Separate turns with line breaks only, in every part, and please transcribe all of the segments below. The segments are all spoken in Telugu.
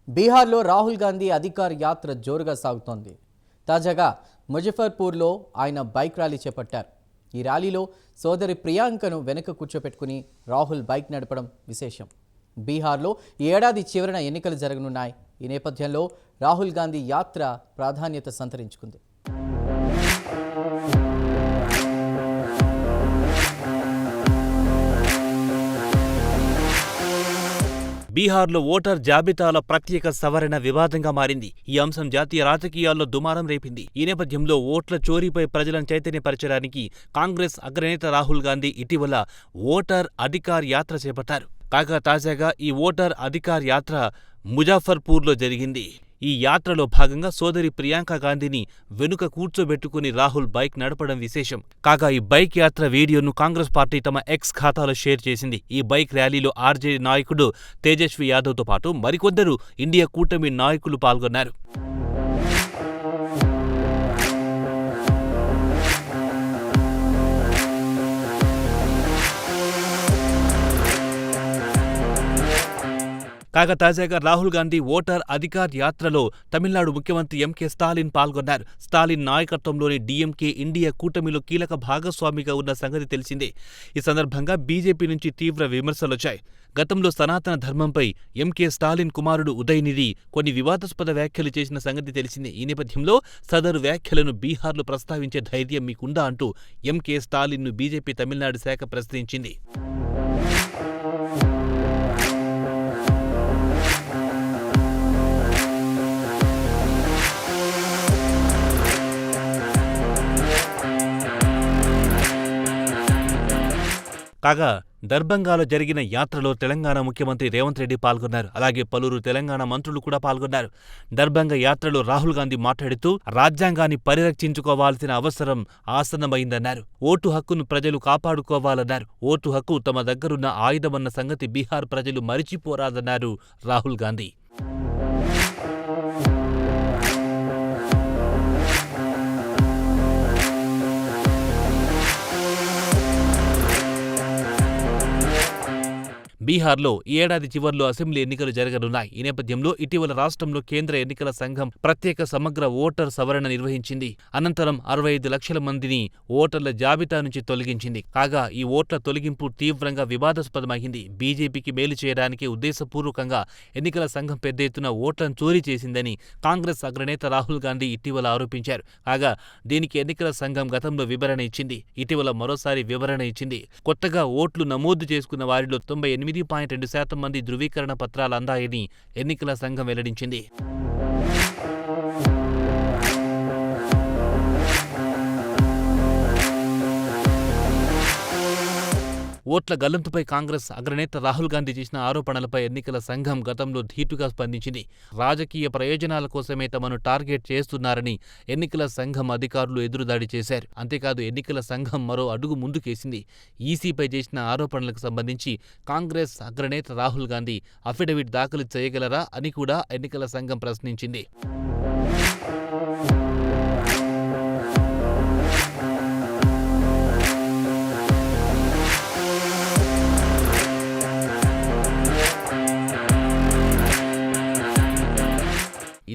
బీహార్లో రాహుల్ గాంధీ అధికార యాత్ర జోరుగా సాగుతోంది. తాజాగా ముజఫర్పూర్లో ఆయన బైక్ ర్యాలీ చేపట్టారు. ఈ ర్యాలీలో సోదరి ప్రియాంకను వెనుక కూర్చోపెట్టుకుని రాహుల్ బైక్ నడపడం విశేషం. బీహార్లో ఈ ఏడాది చివరన ఎన్నికలు జరగనున్నాయి. ఈ నేపథ్యంలో రాహుల్ గాంధీ యాత్ర ప్రాధాన్యత సంతరించుకుంది.
బీహార్లో ఓటర్ జాబితాల ప్రత్యేక సవరణ వివాదంగా మారింది. ఈ అంశం జాతీయ రాజకీయాల్లో దుమారం రేపింది. ఈ నేపథ్యంలో ఓట్ల చోరీపై ప్రజలను చైతన్యపరచడానికి కాంగ్రెస్ అగ్రనేత రాహుల్ గాంధీ ఇటీవల ఓటర్ అధికార్ యాత్ర చేపట్టారు. కాగా తాజాగా ఈ ఓటర్ అధికార్ యాత్ర ముజఫర్పూర్లో జరిగింది. ఈ యాత్రలో భాగంగా సోదరి ప్రియాంక గాంధీని వెనుక కూర్చోబెట్టుకుని రాహుల్ బైక్ నడపడం విశేషం. కాగా ఈ బైక్ యాత్ర వీడియోను కాంగ్రెస్ పార్టీ తమ ఎక్స్ ఖాతాలో షేర్ చేసింది. ఈ బైక్ ర్యాలీలో ఆర్జేడీ నాయకుడు తేజస్వి యాదవ్తో పాటు మరికొందరు ఇండియా కూటమి నాయకులు పాల్గొన్నారు. కాగా తాజాగా రాహుల్ గాంధీ ఓటర్ అధికార్ యాత్రలో తమిళనాడు ముఖ్యమంత్రి ఎంకే స్టాలిన్ పాల్గొన్నారు. స్టాలిన్ నాయకత్వంలోని డీఎంకే ఇండియా కూటమిలో కీలక భాగస్వామిగా ఉన్న సంగతి తెలిసిందే. ఈ సందర్భంగా బీజేపీ నుంచి తీవ్ర విమర్శలొచ్చాయి. గతంలో సనాతన ధర్మంపై ఎంకే స్టాలిన్ కుమారుడు ఉదయనిధి కొన్ని వివాదాస్పద వ్యాఖ్యలు చేసిన సంగతి తెలిసిందే. ఈ నేపథ్యంలో సదరు వ్యాఖ్యలను బీహార్లో ప్రస్తావించే ధైర్యం మీకుందా అంటూ ఎంకే స్టాలిన్ను బీజేపీ తమిళనాడు శాఖ ప్రశ్నించింది. కాగా దర్భంగాలో జరిగిన యాత్రలో తెలంగాణ ముఖ్యమంత్రి రేవంత్ రెడ్డి పాల్గొన్నారు. అలాగే పలువురు తెలంగాణ మంత్రులు కూడా పాల్గొన్నారు. దర్భంగ యాత్రలో రాహుల్ గాంధీ మాట్లాడుతూ రాజ్యాంగాన్ని పరిరక్షించుకోవాల్సిన అవసరం ఆసన్నమైందన్నారు. ఓటు హక్కును ప్రజలు కాపాడుకోవాలన్నారు. ఓటు హక్కు తమ దగ్గరున్న ఆయుధమన్న సంగతి బీహార్ ప్రజలు మరిచిపోరాదన్నారు రాహుల్ గాంధీ. బీహార్లో ఈ ఏడాది చివర్లో అసెంబ్లీ ఎన్నికలు జరగనున్నాయి. ఈ నేపథ్యంలో ఇటీవల రాష్ట్రంలో కేంద్ర ఎన్నికల సంఘం ప్రత్యేక సమగ్ర ఓటర్ సవరణ నిర్వహించింది. అనంతరం 65 లక్షల మందిని ఓటర్ల జాబితా నుంచి తొలగించింది. కాగా ఈ ఓట్ల తొలగింపు తీవ్రంగా వివాదాస్పదమైంది. బీజేపీకి మేలు చేయడానికి ఉద్దేశపూర్వకంగా ఎన్నికల సంఘం పెద్ద ఎత్తున ఓట్లను చోరీ చేసిందని కాంగ్రెస్ అగ్రనేత రాహుల్ గాంధీ ఇటీవల ఆరోపించారు. కాగా దీనికి ఎన్నికల సంఘం గతంలో వివరణ ఇచ్చింది. ఇటీవల మరోసారి వివరణ ఇచ్చింది. కొత్తగా ఓట్లు నమోదు చేసుకున్న వారిలో 98.2% మంది ధృవీకరణ పత్రాలు అందాయని ఎన్నికల సంఘం వెల్లడించింది. ఓట్ల గల్లంతుపై కాంగ్రెస్ అగ్రనేత రాహుల్ గాంధీ చేసిన ఆరోపణలపై ఎన్నికల సంఘం గతంలో ధీటుగా స్పందించింది. రాజకీయ ప్రయోజనాల కోసమే తమను టార్గెట్ చేస్తున్నారని ఎన్నికల సంఘం అధికారులు ఎదురుదాడి చేశారు. అంతేకాదు ఎన్నికల సంఘం మరో అడుగు ముందుకేసింది. ఈసీపై చేసిన ఆరోపణలకు సంబంధించి కాంగ్రెస్ అగ్రనేత రాహుల్ గాంధీ అఫిడవిట్ దాఖలు చేయగలరా అని కూడా ఎన్నికల సంఘం ప్రశ్నించింది.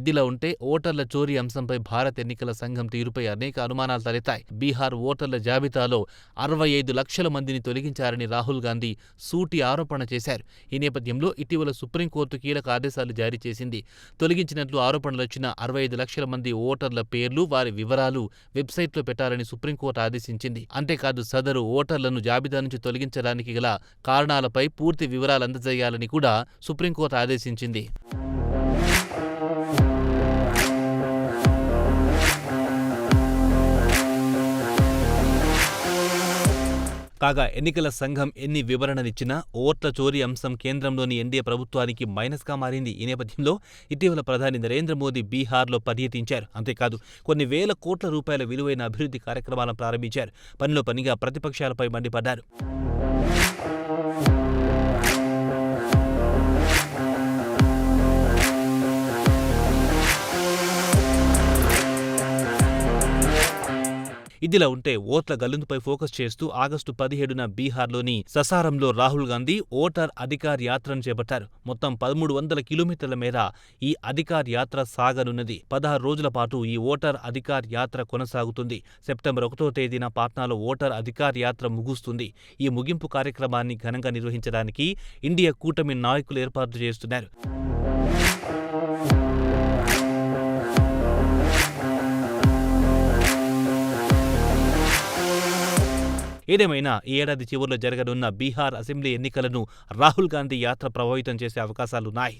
ఇదిలా ఉంటే ఓటర్ల చోరీ అంశంపై భారత ఎన్నికల సంఘం తీరుపై అనేక అనుమానాలు తలెత్తాయి. బీహార్ ఓటర్ల జాబితాలో 65 లక్షల మందిని తొలగించారని రాహుల్ గాంధీ సూటి ఆరోపణ చేశారు. ఈ నేపథ్యంలో ఇటీవల సుప్రీంకోర్టు కీలక ఆదేశాలు జారీ చేసింది. తొలగించినట్లు ఆరోపణలొచ్చిన 65 లక్షల మంది ఓటర్ల పేర్లు, వారి వివరాలు వెబ్సైట్లో పెట్టాలని సుప్రీంకోర్టు ఆదేశించింది. అంతేకాదు సదరు ఓటర్లను జాబితా నుంచి తొలగించడానికి గల కారణాలపై పూర్తి వివరాలు అందజేయాలని కూడా సుప్రీంకోర్టు ఆదేశించింది. కాగా ఎన్నికల సంఘం ఎన్ని వివరణలిచ్చినా ఓట్ల చోరీ అంశం కేంద్రంలోని ఎన్డీఏ ప్రభుత్వానికి మైనస్గా మారింది. ఈ నేపథ్యంలో ఇటీవల ప్రధాని నరేంద్ర మోదీ బీహార్లో పర్యటించారు. అంతేకాదు కొన్ని వేల కోట్ల రూపాయల విలువైన అభివృద్ధి కార్యక్రమాలను ప్రారంభించారు. పనిలో పనిగా ప్రతిపక్షాలపై మండిపడ్డారు. ఇదిలా ఉంటే ఓట్ల గల్లంతుపై ఫోకస్ చేస్తూ ఆగస్టు 17న బీహార్లోని ససారంలో రాహుల్ గాంధీ ఓటర్ అధికార్ యాత్రను చేపట్టారు. మొత్తం 1300 కిలోమీటర్ల మేర ఈ అధికార్ యాత్ర సాగనున్నది. 16 రోజుల పాటు ఈ ఓటర్ అధికార్ యాత్ర కొనసాగుతుంది. సెప్టెంబర్ 1వ తేదీన పాట్నాలో ఓటర్ అధికార్ యాత్ర ముగుస్తుంది. ఈ ముగింపు కార్యక్రమాన్ని ఘనంగా నిర్వహించడానికి ఇండియా కూటమి నాయకులు ఏర్పాట్లు చేస్తున్నారు. ఏదేమైనా ఈ ఏడాది చివరిలో జరగనున్న బీహార్ అసెంబ్లీ ఎన్నికలను రాహుల్ గాంధీ యాత్ర ప్రభావితం చేసే అవకాశాలున్నాయి.